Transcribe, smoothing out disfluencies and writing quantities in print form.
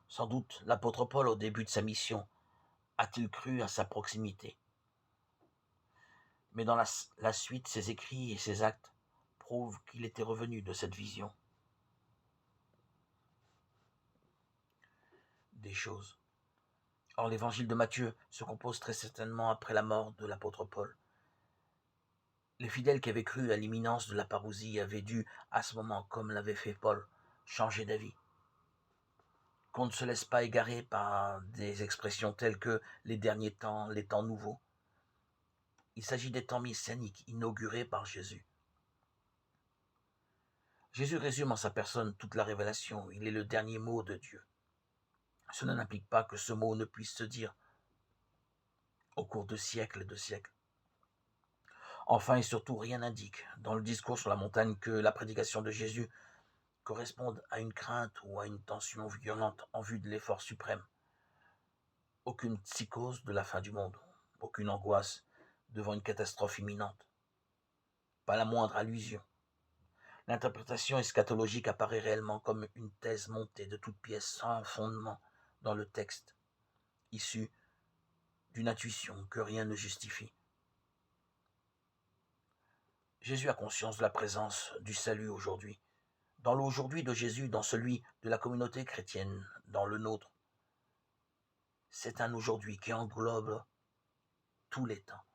Sans doute l'apôtre Paul, au début de sa mission, a-t-il cru à sa proximité. Mais dans la suite, ses écrits et ses actes prouvent qu'il était revenu de cette vision des choses. Or, l'évangile de Matthieu se compose très certainement après la mort de l'apôtre Paul. Les fidèles qui avaient cru à l'imminence de la parousie avaient dû, à ce moment, comme l'avait fait Paul, changer d'avis. Qu'on ne se laisse pas égarer par des expressions telles que les derniers temps, les temps nouveaux. Il s'agit des temps messianiques inaugurés par Jésus. Jésus résume en sa personne toute la révélation. Il est le dernier mot de Dieu. Cela n'implique pas que ce mot ne puisse se dire au cours de siècles et de siècles. Enfin et surtout, rien n'indique dans le discours sur la montagne que la prédication de Jésus corresponde à une crainte ou à une tension violente en vue de l'effort suprême. Aucune psychose de la fin du monde, aucune angoisse devant une catastrophe imminente, pas la moindre allusion. L'interprétation eschatologique apparaît réellement comme une thèse montée de toutes pièces sans fondement dans le texte, issue d'une intuition que rien ne justifie. Jésus a conscience de la présence du salut aujourd'hui, dans l'aujourd'hui de Jésus, dans celui de la communauté chrétienne, dans le nôtre. C'est un aujourd'hui qui englobe tous les temps.